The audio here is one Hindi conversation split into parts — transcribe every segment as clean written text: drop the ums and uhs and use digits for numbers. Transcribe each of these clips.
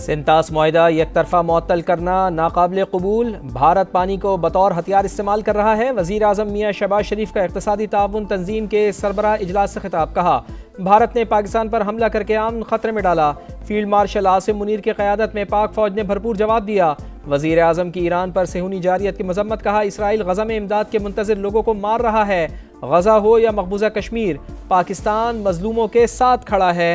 सिंतास मुआहिदा एक तरफा मुअत्तल करना नाकाबिल कबूल। भारत पानी को बतौर हथियार इस्तेमाल कर रहा है। वज़ीर आज़म मियाँ शहबाज शरीफ का इक़्तिसादी ताउन तंजीम के सरबराह इजलास से खिताब। कहा, भारत ने पाकिस्तान पर हमला करके अमन खतरे में डाला। फील्ड मार्शल आसिम मुनीर की क़यादत में पाक फ़ौज ने भरपूर जवाब दिया। वज़ीर आज़म की ईरान पर सेहूनी जारियत की मजम्मत। कहा, इसराइल गज़ा में इमदाद के मुंतज़िर लोगों को मार रहा है। गज़ा हो या मकबूजा कश्मीर, पाकिस्तान मजलूमों के साथ खड़ा है।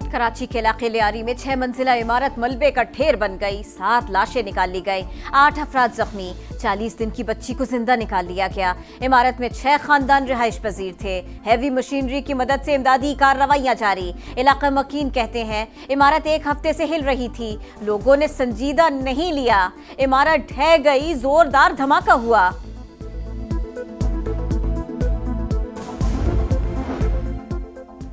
कराची के इलाके लियारी में 6 मंजिला इमारत मलबे का ढेर बन गई। 7 लाशें निकाल ली गई, 8 अफराद जख्मी। 40 दिन की बच्ची को जिंदा निकाल लिया गया। इमारत में 6 खानदान रिहाइश पजीर थे। हैवी मशीनरी की मदद से इमदादी कार्रवाइयां जारी। इलाका मकीन कहते हैं इमारत 1 हफ्ते से हिल रही थी, लोगों ने संजीदा नहीं लिया। इमारत ढह गई, जोरदार धमाका हुआ।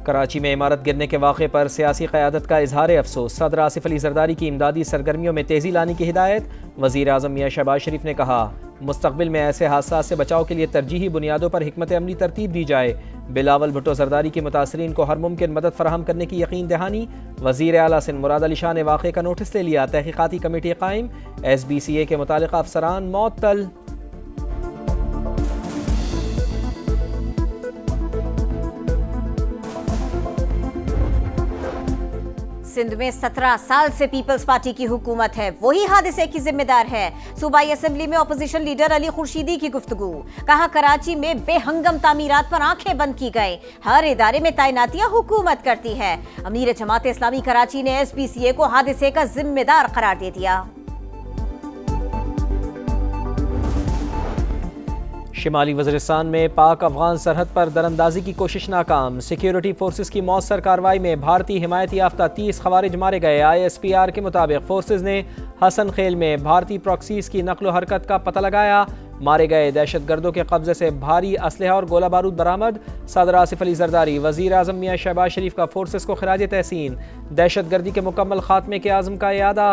कराची में इमारत गिरने के वाक़े पर सियासी क़यादत का इजहार अफसोस। सदर आसिफ अली जरदारी की इमदादी सरगर्मियों में तेज़ी लाने की हिदायत। वज़ीर आज़म मियाँ शहबाज शरीफ ने कहा, मुस्तक़बिल में ऐसे हादसात से बचाव के लिए तरजीही बुनियादों पर हिकमत अमली तरतीब दी जाए। बिलावल भुट्टो जरदारी की मुतासरीन को हर मुमकिन मदद फराहम करने की यकीन दहानी। वज़ीर आला सिंध मुराद अली शाह ने वाक़े का नोटिस ले लिया। तहक़ीक़ाती कमेटी कायम। SBCA के मुतालिका अफसरान मुअत्तल। सिंध में 17 साल से पीपल्स पार्टी की हुकूमत है, वही हादसे की जिम्मेदार है। सूबाई असेंबली में अपोजिशन लीडर अली खुर्शीदी की गुफ्तगू। कहा, कराची में बेहंगम तामीरात पर आंखें बंद की गई। हर इदारे में तैनातियां हुकूमत करती है। अमीर जमात इस्लामी कराची ने SPCA को हादसे का जिम्मेदार करार दे दिया। शिमाली वज़ीरिस्तान में पाक अफगान सरहद पर दरअंदाजी की कोशिश नाकाम। सिक्योरिटी फोर्सेस की मौसर कार्रवाई में भारतीय हिमायत याफ्ता 30 खवारिज मारे गए। ISPR के मुताबिक फोर्सेस ने हसन खेल में भारतीय प्रॉक्सीज की नकलो हरकत का पता लगाया। मारे गए दहशतगर्दों के कब्जे से भारी असलहा और गोला बारूद बरामद। सदर आसिफ अली जरदारी, वज़ीर आज़म मियाँ शहबाज शरीफ का फोर्सेस को खिराज तहसीन। दहशतगर्दी के मुकम्मल खात्मे के आज़म का यादा।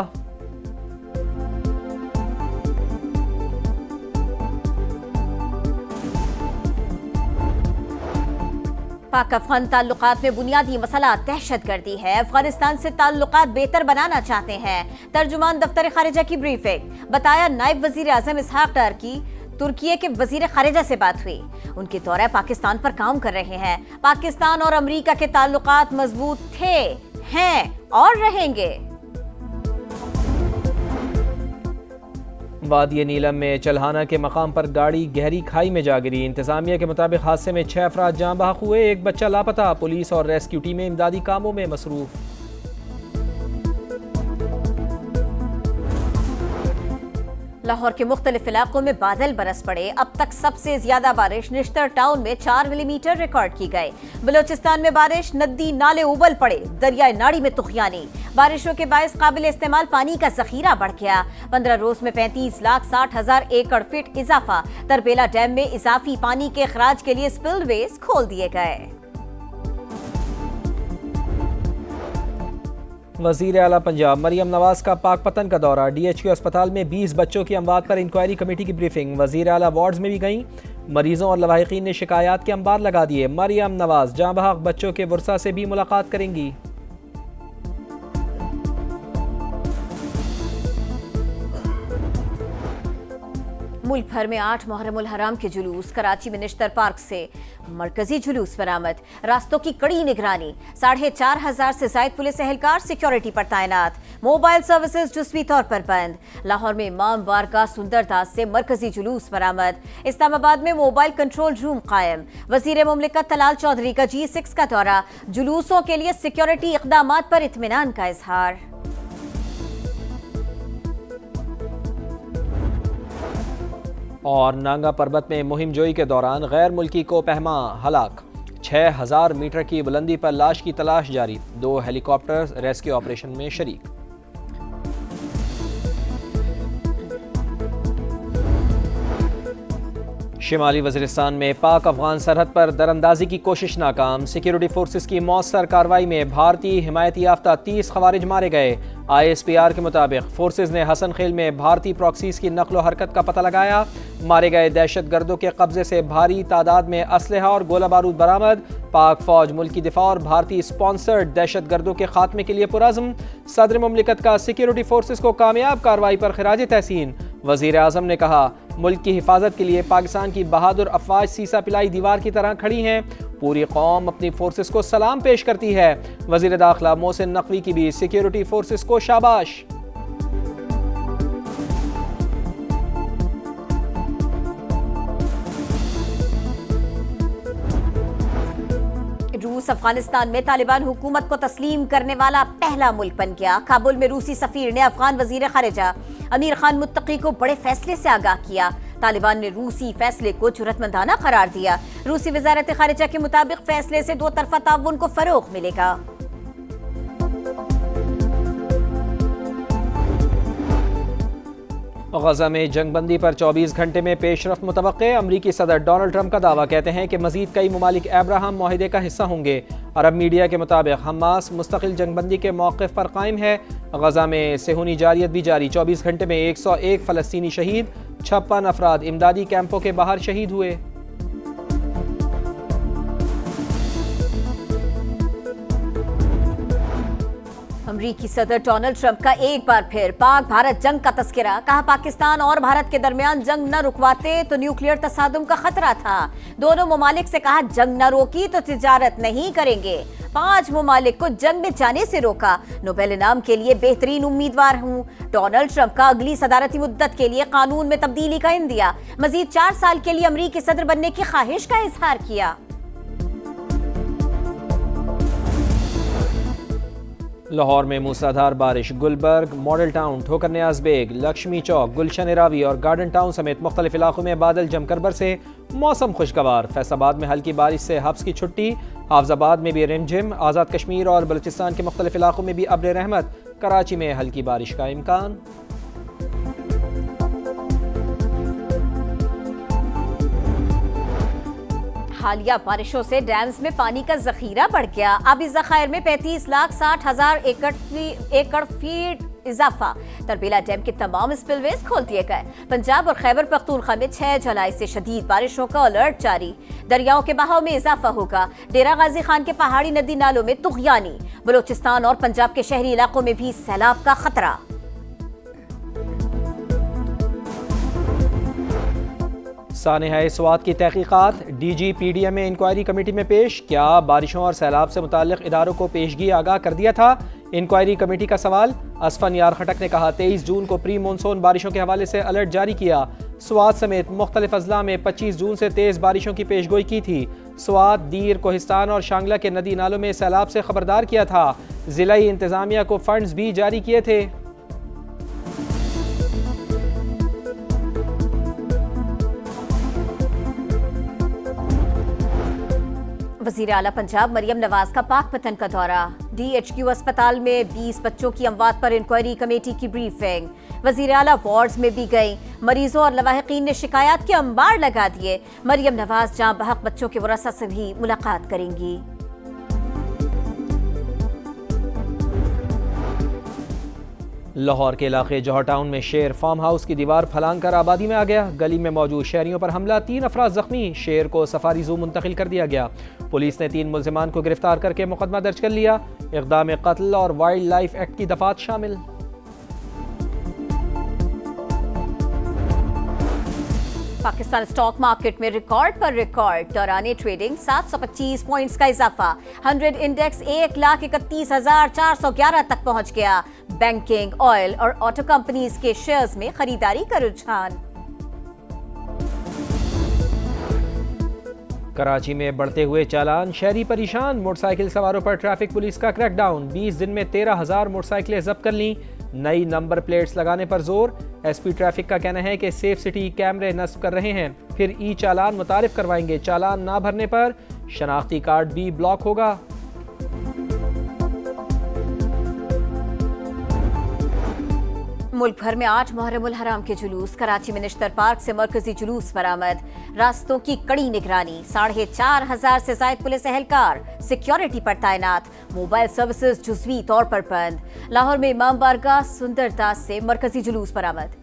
पाक अफगान ताल्लुकात में बुनियादी मसला दहशतगर्दी है। अफगानिस्तान से ताल्लुकात बेहतर बनाना चाहते हैं। तर्जुमान दफ्तर खारिजा की ब्रीफिंग। बताया, नायब वजीर आजम इसहाक डार की तुर्की के वजीर खारिजा से बात हुई। उनके दौरे पाकिस्तान पर काम कर रहे हैं। पाकिस्तान और अमरीका के ताल्लुकात मजबूत थे, हैं और रहेंगे। वादी नीलम में चल्हाना के मकाम पर गाड़ी गहरी खाई में जा गिरी। इंतजामिया के मुताबिक हादसे में 6 अफराद जाँ बहक हुए, 1 बच्चा लापता। पुलिस और रेस्क्यू टीमें इमदादी कामों में मसरूफ। लाहौर के मुख्तलिफ इलाकों में बादल बरस पड़े। अब तक सबसे ज्यादा बारिश निश्तर टाउन में 4 मिलीमीटर रिकॉर्ड की गई। बलोचिस्तान में बारिश, नदी नाले उबल पड़े, दरियाए नाड़ी में तुखियानी। बारिशों के बायस काबिल इस्तेमाल पानी का जखीरा बढ़ गया। 15 रोज में 35,60,000 एकड़ फीट इजाफा। तरबेला डैम में इजाफी पानी के अखराज के लिए स्पिलवेज खोल दिए गए। वज़ीर आला पंजाब मरियम नवाज का पाकपतन का दौरा। DHQ अस्पताल में 20 बच्चों की अमवात पर इंक्वायरी कमेटी की ब्रीफिंग। वज़ीर आला वार्ड्स में भी गईं। मरीजों और लवाहिकीन ने शिकायत के अंबार लगा दिए। मरियम नवाज जाँ बहक बच्चों के वर्सा से भी मुलाकात करेंगी। मुल्क भर में 8 मुहर्रमुल हराम के जुलूस। कराची में निश्तर पार्क से मरकजी जुलूस बरामद। रास्तों की कड़ी निगरानी। 4,500 से ज्यादा पुलिस एहलकार सिक्योरिटी पर तैनात। मोबाइल सर्विसेज जुज़वी तौर पर बंद। लाहौर में इमाम बारगाह सुंदरदास से मरकजी जुलूस बरामद। इस्लामाबाद में मोबाइल कंट्रोल रूम कायम। वजीर मुमलिकत तलाल चौधरी का G6 का दौरा। जुलूसों के लिए सिक्योरिटी इक़दामात पर इत्मीनान का इजहार। और नांगा पर्वत में मुहिम जोई के दौरान गैर मुल्की को पहमा हलाक। 6,000 मीटर की बुलंदी पर लाश की तलाश जारी। 2 हेलीकॉप्टर रेस्क्यू ऑपरेशन में शरीक। शिमाली वज़ीरिस्तान में पाक अफगान सरहद पर दरअंदाजी की कोशिश नाकाम। सिक्योरिटी फोर्सेस की मौसर कार्रवाई में भारतीय हिमायती याफ्ता 30 खवारिज मारे गए। ISPR के मुताबिक फोर्सेस ने हसन खेल में भारतीय प्रॉक्सीज की नकलो हरकत का पता लगाया। मारे गए दहशत गर्दों के कब्जे से भारी तादाद में असलहा और गोला बारूद बरामद। पाक फौज मुल्की दिफा और भारतीय स्पॉन्सर्ड दहशत गर्दों के खात्मे के लिए पुरज़्म। सदर मुमलिकत का सिक्योरिटी फोर्सेस को कामयाब कार्रवाई पर खिराज तहसीन। वज़ीर आज़म ने कहा, मुल्क की हिफाजत के लिए पाकिस्तान की बहादुर अफवाज सीसा पिलाई दीवार की तरह खड़ी हैं। पूरी कौम अपनी फोर्सेस को सलाम पेश करती है। वज़ीर दाखिला मोहसिन नकवी की भी सिक्योरिटी फोर्सेस को शाबाश। रूस अफगानिस्तान में तालिबान हुकूमत को तस्लीम करने वाला पहला मुल्क बन गया। काबुल में रूसी सफीर ने अफगान वजीर खारिजा अमीर खान मुत्तकी को बड़े फैसले से आगाह किया। तालिबान ने रूसी फैसले को जुर्रतमंदाना करार दिया। रूसी वजारत खारिजा के मुताबिक फैसले से दो तरफा ताउन को फरोग मिलेगा। गजा में जंगबंदी पर 24 घंटे में पेशरफ मुतवक्के। अमरीकी सदर डोनाल्ड ट्रंप का दावा, कहते हैं कि मजीद कई ममालिक अब्राहम माहिदे का हिस्सा होंगे। अरब मीडिया के मुताबिक हमास मुस्तकिल जंगबंदी के मौक़िफ़ पर कायम है। गजा में सेहूनी जारियत भी जारी। 24 घंटे में 101 फ़लस्तीनी शहीद, 56 अफराद इमदादी कैंपों के बाहर शहीद हुए। अमरीकी सदर डोनाल्ड ट्रंप का एक बार फिर पाक भारत जंग का तस्करा। कहा, पाकिस्तान और भारत के दरमियान जंग न रुकवाते तो न्यूक्लियर तसादुम का खतरा था। दोनों ममालिक से कहा, जंग न रोकी तो तिजारत नहीं करेंगे। 5 ममालिक को जंग में जाने से रोका। नोबेल इनाम के लिए बेहतरीन उम्मीदवार हूँ। डोनाल्ड ट्रंप का अगली सदारती मुद्दत के लिए कानून में तब्दीली का इंदिया। मजीद 4 साल के लिए अमरीकी सदर बनने की ख्वाहिश का इजहार किया। लाहौर में मूसलाधार बारिश। गुलबर्ग, मॉडल टाउन, ठोकर नियाज बेग, लक्ष्मी चौक, गुलशन रावी और गार्डन टाउन समेत मुख्तलिफ इलाकों में बादल जमकर बरसे। मौसम खुशगवार। फैसलाबाद में हल्की बारिश से हब्स की छुट्टी। हाफजाबाद में भी रिमझिम। आज़ाद कश्मीर और बलूचिस्तान के मुख्तलिफ इलाकों में भी अब्र रहमत। कराची में हल्की बारिश का इम्कान। हालिया बारिशों से डैम्स में पानी का जखीरा बढ़ गया। अब इस जखायर में 35,60,000 एकड़ फीट इजाफा। तरबेला डैम के तमाम स्पिलवेज खोल दिए गए। पंजाब और खैबर पख्तूनख्वा में 6 जुलाई से शदीद बारिशों का अलर्ट जारी। दरियाओं के बहाव में इजाफा होगा। डेरा गाजी खान के पहाड़ी नदी नालों में तुगयानी। बलोचिस्तान और पंजाब के शहरी इलाकों में भी सैलाब का खतरा। सानेहा स्वात की तहकीकात। DG-PDM में इंक्वायरी कमेटी में पेश। क्या बारिशों और सैलाब से मुताल्लिक इदारों को पेशगी आगाह कर दिया था? इंक्वायरी कमेटी का सवाल। असफन यार खटक ने कहा, 23 जून को प्री मानसून बारिशों के हवाले से अलर्ट जारी किया। स्वात समेत मुख्तलिफ अजला में 25 जून से तेज़ बारिशों की पेशगोई की थी। स्वात, दीर, कोहिस्तान और शांगला के नदी नालों में सैलाब से खबरदार किया था। जिलाई इंतजामिया को फंड्स भी जारी किए थे। वज़ीर आला पंजाब मरियम नवाज का पाकपतन का दौरा। DHQ अस्पताल में 20 बच्चों की अमवात पर इंक्वायरी कमेटी की ब्रीफिंग। वज़ीर आला वार्ड्स में भी गई। मरीजों और लवाहिकीन ने शिकायत के अंबार लगा दिए। मरियम नवाज जां बहक बच्चों के वरसा से भी मुलाकात करेंगी। लाहौर के इलाके जौहर टाउन में शेर फार्म हाउस की दीवार फलांग कर आबादी में आ गया। गली में मौजूद शहरियों पर हमला। 3 अफराद जख्मी। शेर को सफारी जू मुंतकिल कर दिया गया। पुलिस ने 3 मुल्जिमान को गिरफ्तार करके मुकदमा दर्ज कर लिया। इक़दाम कत्ल और वाइल्ड लाइफ एक्ट की दफात शामिल। पाकिस्तान स्टॉक मार्केट में रिकॉर्ड पर रिकॉर्ड। दौरान ट्रेडिंग 725 पॉइंट्स का इजाफा। 100 इंडेक्स 1,31,411 तक पहुंच गया। बैंकिंग, ऑयल और ऑटो कंपनीज के शेयर्स में खरीदारी का रुझान। कराची में बढ़ते हुए चालान। शहरी परेशान। मोटरसाइकिल सवारों पर ट्रैफिक पुलिस का क्रैकडाउन। 20 दिन में 13,000 मोटरसाइकिलें जब्त कर लीं। नई नंबर प्लेट्स लगाने पर जोर। SP ट्रैफिक का कहना है कि सेफ सिटी कैमरे नस्ब कर रहे हैं। फिर ई चालान मुतारिफ करवाएंगे। चालान ना भरने पर शनाख्ती कार्ड भी ब्लॉक होगा। मुल्क भर में 8 मुहर्रमुल हराम के जुलूस। कराची में निश्तर पार्क से मरकजी जुलूस बरामद। रास्तों की कड़ी निगरानी। 4,500 से जायद पुलिस एहलकार सिक्योरिटी पर तैनात। मोबाइल सर्विसेज जुज़वी तौर पर बंद। लाहौर में इमाम बारगाह सुंदरदास से मरकजी जुलूस बरामद।